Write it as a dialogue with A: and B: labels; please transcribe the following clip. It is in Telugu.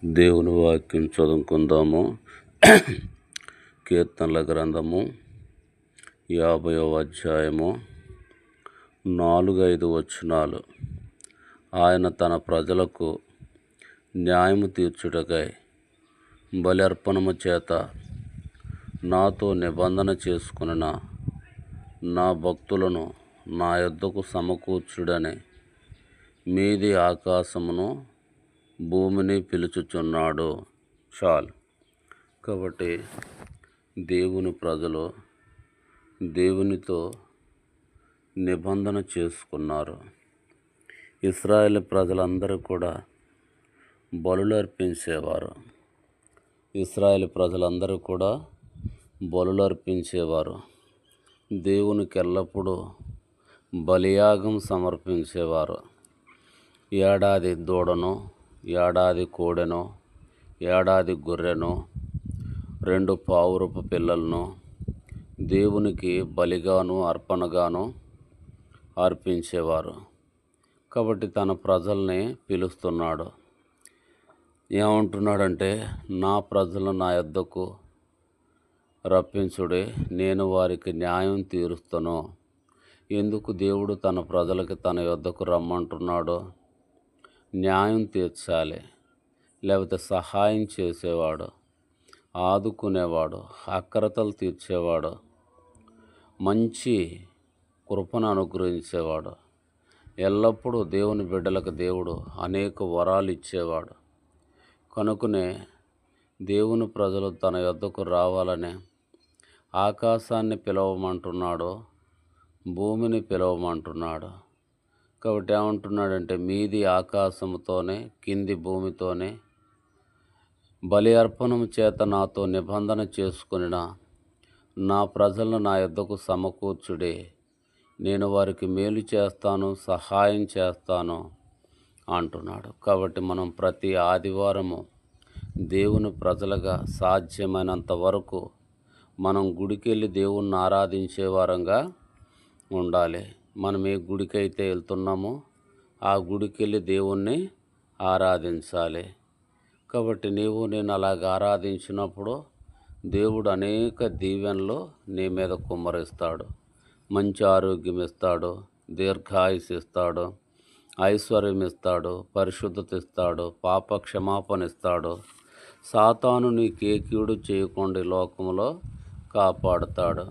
A: దేవుని వాక్యం చదువుకుందాము. కీర్తనల గ్రంథము 50వ అధ్యాయము 4-5 వచనాలు. ఆయన తన ప్రజలకు న్యాయము తీర్చుటకై బలి అర్పణము చేత నాతో నిబంధన చేసుకొనిన నా భక్తులను నా యొద్దకు సమకూర్చుడని మీది ఆకాశమును భూమిని పిలుచుచున్నాడు. చాలు. కాబట్టి దేవుని ప్రజలు దేవునితో నిబంధన చేసుకున్నారు. ఇశ్రాయేల్ ప్రజలందరూ కూడా బలులు అర్పించేవారు. బలులు అర్పించేవారు. దేవునికి ఎల్లప్పుడూ బలియాగం సమర్పించేవారు. ఏడాది దూడను, ఏడాది కోడెను, ఏడాది గొర్రెను, 2 పావురపు పిల్లలను దేవునికి బలిగాను అర్పణగాను అర్పించేవారు. కాబట్టి తన ప్రజల్ని పిలుస్తున్నాడు. ఏమంటున్నాడంటే, నా ప్రజలను నా యొద్దకు రప్పించుడే, నేను వారికి న్యాయం తీరుస్తాను. ఎందుకు దేవుడు తన ప్రజలకి తన యొద్దకు రమ్మంటున్నాడో? న్యాయం తీర్చాలి, లేకపోతే సహాయం చేసేవాడు, ఆదుకునేవాడు, అక్రతలు తీర్చేవాడు, మంచి కృపను అనుగ్రహించేవాడు, ఎల్లప్పుడూ దేవుని బిడ్డలకు దేవుడు అనేక వరాలు ఇచ్చేవాడు. కనుకనే దేవుని ప్రజలు తన యొద్దకు రావాలని ఆకాశాన్ని పిలవమంటున్నాడు, భూమిని పిలవమంటున్నాడు. కాబట్టి ఏమంటున్నాడంటే, మీది ఆకాశముతోనే కింది భూమితోనే బలి అర్పణము చేత నాతో నిబంధన చేసుకొనిన నా ప్రజలను నా యొద్దకు సమకూర్చుడే, నేను వారికి మేలు చేస్తాను, సహాయం చేస్తాను అంటున్నాడు. కాబట్టి మనం ప్రతి ఆదివారము దేవుని ప్రజలుగా సాధ్యమైనంత వరకు మనం గుడికెళ్ళి దేవుణ్ణి ఆరాధించే వారంగా ఉండాలి. మనం ఏ గుడికైతే వెళ్తున్నామో ఆ గుడికెళ్ళి దేవుణ్ణి ఆరాధించాలి. కాబట్టి నేను అలాగ ఆరాధించినప్పుడు దేవుడు అనేక దీవెనలు నీ మీద కుమ్మరిస్తాడు. మంచి ఆరోగ్యం ఇస్తాడు, దీర్ఘాయుసు ఇస్తాడు, ఐశ్వర్యం ఇస్తాడు, పరిశుద్ధత ఇస్తాడు, పాప క్షమాపణ ఇస్తాడు. సాతాను నీకే కీడు చేయకుండా లోకంలో కాపాడుతాడు.